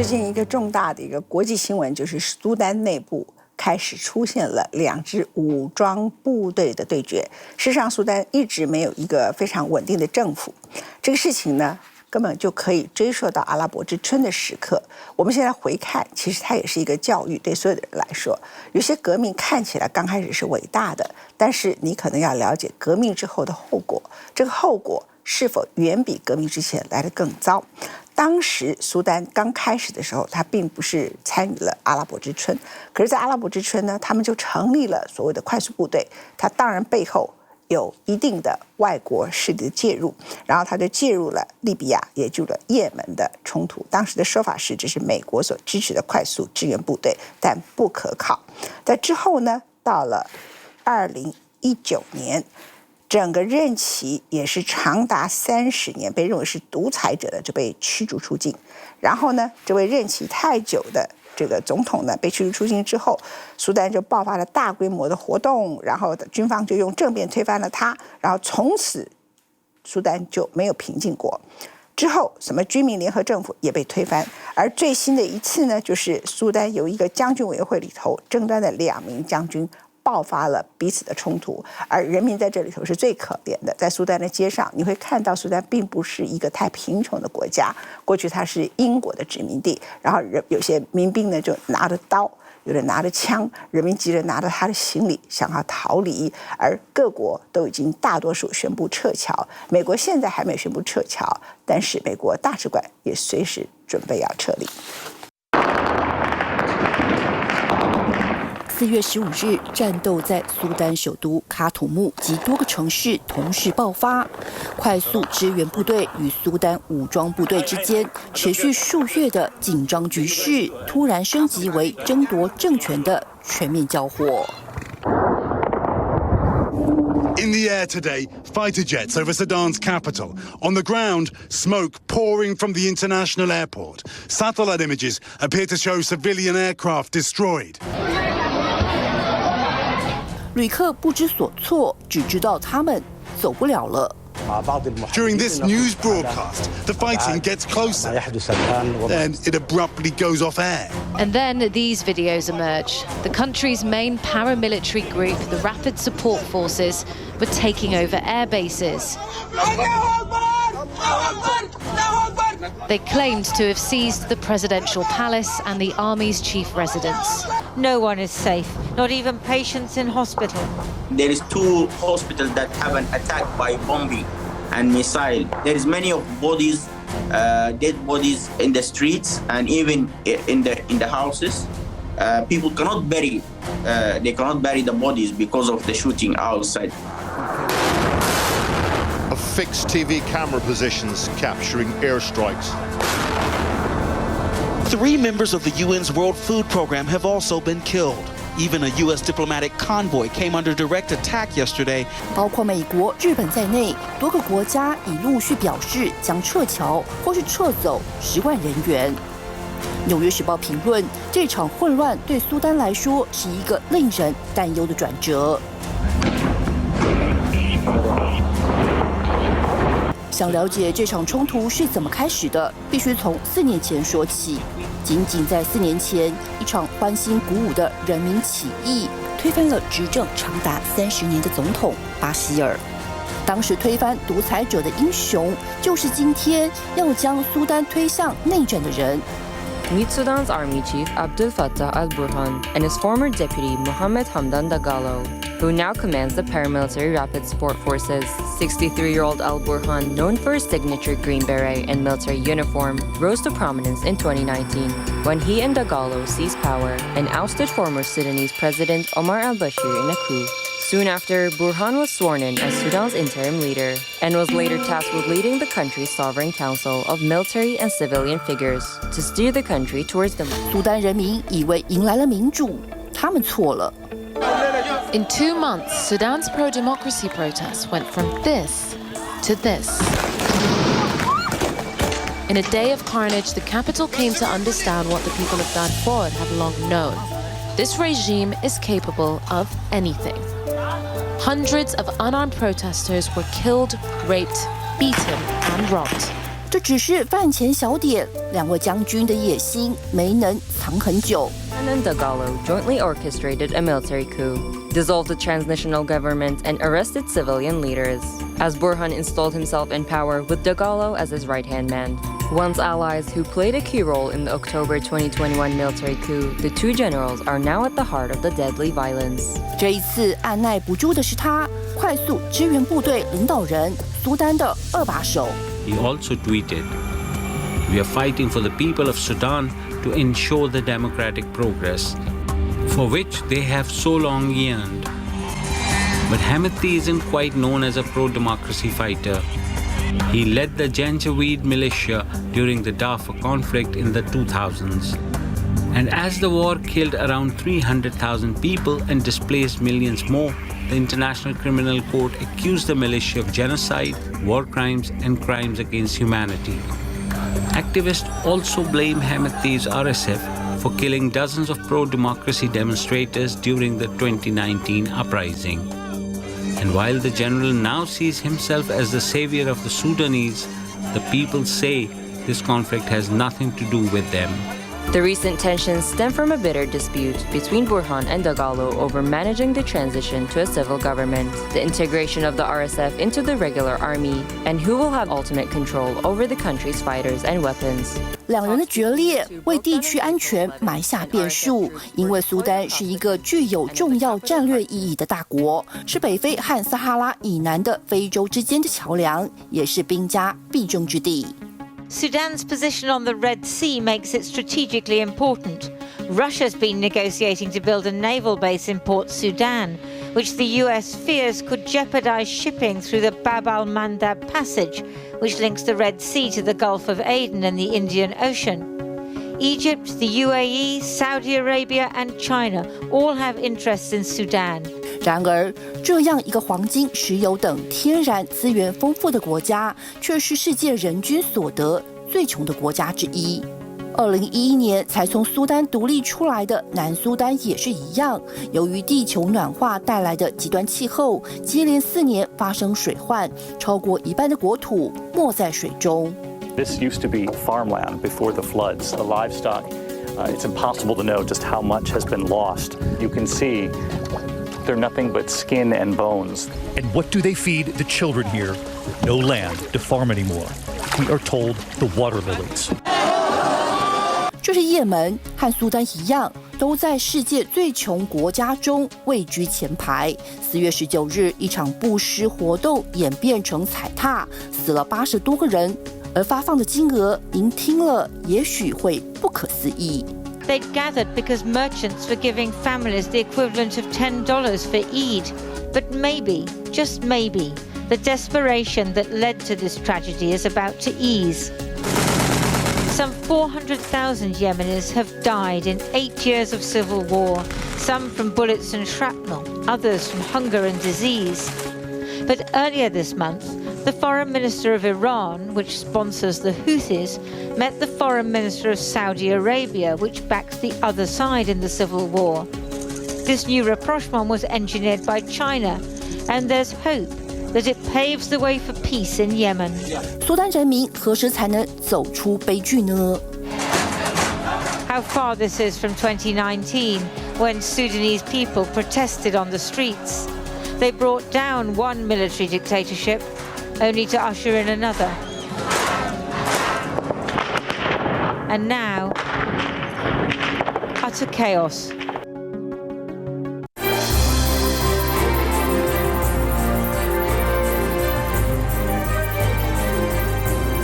最近一个重大的一个国际新闻，就是苏丹内部开始出现了2支武装部队的对决。事实上，苏丹一直没有一个非常稳定的政府，这个事情呢，根本就可以追溯到阿拉伯之春的时刻。我们现在回看，其实它也是一个教育，对所有的人来说，有些革命看起来刚开始是伟大的，但是你可能要了解革命之后的后果，这个后果是否远比革命之前来得更糟。当时苏丹刚开始的时候，他并不是参与了阿拉伯之春，可是在阿拉伯之春呢，他们就成立了所谓的快速部队，他当然背后有一定的外国势力的介入，然后他就介入了利比亚，也介入了也门的冲突。当时的说法是，这是美国所支持的快速支援部队，但不可靠。在之后呢，到了2019年。整个任期也是长达30年，被认为是独裁者的就被驱逐出境。然后呢，这位任期太久的这个总统呢被驱逐出境之后，苏丹就爆发了大规模的活动，然后军方就用政变推翻了他，然后从此苏丹就没有平静过。之后，什么居民联合政府也被推翻，而最新的一次呢，就是苏丹有一个将军委员会里头争端的2名将军。爆发了彼此的冲突，而人民在这里头是最可怜的。在苏丹的街上，你会看到苏丹并不是一个太贫穷的国家，过去它是英国的殖民地，然后有些民兵呢就拿着刀，有人拿着枪，人民急着拿着他的行李想要逃离，而各国都已经大多数宣布撤侨，美国现在还没有宣布撤侨，但是美国大使馆也随时准备要撤离。4月15日，战斗在苏丹首都喀土穆及多个城市同时爆发。快速支援部队与苏丹武装部队之间持续数月的紧张局势，突然升级为争夺政权的全面交火。In the air today, fighter jets over Sudan's capital. On the ground, smoke pouring from the international airport. Satellite images appear to show civilian aircraft destroyed.旅客不知所措，只知道他们走不了了。During this news broadcast, the fighting gets closer. Then it abruptly goes off air. And then these videos emerge. The country's main paramilitary group, the Rapid Support Forces, were taking over air bases. They claimed to have seized the presidential palace and the army's chief residence. No one is safe, not even patients in hospital. There is 2 hospitals that have been attacked by bombing and missile. There is many of bodies, dead bodies in the streets and even in the houses. People cannot bury, they cannot bury the bodies because of the shooting outside. Of fixed TV camera positions capturing airstrikes. 3 members of the UN's World Food Program have also been killed. Even a U.S. diplomatic convoy came under direct attack yesterday. 包括美国、日本在内，多个国家已陆续表示将撤侨或是撤走10万人员。纽约时报评论，这场混乱对苏丹来说是一个令人担忧的转折。想了解这场冲突是怎么开始的，必须从4年前说起。仅仅在4年前，一场欢欣鼓舞的人民起义，推翻了执政长达30年的总统巴希尔。当时推翻独裁者的英雄，就是今天要将苏丹推向内战的人。Meet Sudan's army chief Abdel Fattah al-Burhan and his former deputy Mohammed Hamdan Dagalo, who now commands the paramilitary Rapid Support Forces. 63-year-old al-Burhan, known for his signature green beret and military uniform, rose to prominence in 2019 when he and Dagalo seized power and ousted former Sudanese President Omar al-Bashir in a coup. Soon after, Burhan was sworn in as Sudan's interim leader and was later tasked with leading the country's sovereign council of military and civilian figures to steer the country towards the. 苏丹人民以为迎来了民主，他们错了。In 2 months, Sudan's pro-democracy protests went from this to this. In a day of carnage, the capital came to understand what the people of Darfur have long known. This regime is capable of anything. Hundreds of unarmed protesters were killed, raped, beaten, and robbed. 这只是饭前小点，两位将军的野心没能藏很久。Burhan and Dagalo jointly orchestrated a military coup, dissolved the transnational government, and arrested civilian leaders, as Burhan installed himself in power with Dagalo as his right-hand man. Once allies who played a key role in the October 2021 military coup, the two generals are now at the heart of the deadly violence. 这一次按耐不住的是他，快速支援部队领导人苏丹的二把手。He also tweeted, "We are fighting for the people of Sudan to ensure the democratic progress, for which they have so long yearned." But Hemeti isn't quite known as a pro-democracy fighter. He led the Janjaweed militia during the Darfur conflict in the 2000s. And as the war killed around 300,000 people and displaced millions more, the International Criminal Court accused the militia of genocide, war crimes, and crimes against humanity. Activists also blame Hemeti's RSF for killing dozens of pro-democracy demonstrators during the 2019 uprising. And while the general now sees himself as the savior of the Sudanese, the people say this conflict has nothing to do with them. The recent tensions stem from a bitter dispute between Burhan and Dagalo over managing the transition to a civil government, the integration of the RSF into the regular army, and who will have ultimate control over the country's fighters and weapons. 两人的决裂为地区安全埋下变数，因为苏丹是一个具有重要战略意义的大国，是北非和撒哈拉以南的非洲之间的桥梁，也是兵家必争之地。Sudan's position on the Red Sea makes it strategically important. Russia's been negotiating to build a naval base in Port Sudan, which the US fears could jeopardize shipping through the Bab al-Mandab Passage, which links the Red Sea to the Gulf of Aden and the Indian Ocean. Egypt, the UAE, Saudi Arabia, and China all have interests in Sudan. 然而，这样一个黄金、石油等天然资源丰富的国家，却是世界人均所得最穷的国家之一。2011年才从苏丹独立出来的南苏丹也是一样，由于地球暖化带来的极端气候，接连4年发生水患，超过一半的国土没在水中。This used to be farmland before the floods. The livestock, it's impossible to know just how much has been lost. You can see they're nothing but skin and bones. And what do they feed the children here? No land to farm anymore. We are told the water lilies. 这是也门和苏丹一样，都在世界最穷国家中位居前排。4月19日，一场布施活动演变成踩踏，死了80多个人，而发放的金额，您听了也许会不可思议。They'd gathered because merchants were giving families the equivalent of $10 for Eid. But maybe, just maybe, the desperation that led to this tragedy is about to ease. Some 400,000 Yemenis have died in 8 years of civil war, some from bullets and shrapnel, others from hunger and disease. But earlier this month, the foreign minister of Iran, which sponsors the Houthis, met the foreign minister of Saudi Arabia, which backs the other side in the civil war. This new rapprochement was engineered by China, and there's hope that it paves the way for peace in Yemen. 苏丹人民何时才能走出悲剧呢？ How far this is from 2019, when Sudanese people protested on the streets. They brought down one military dictatorship, only to usher in another. And now, utter chaos.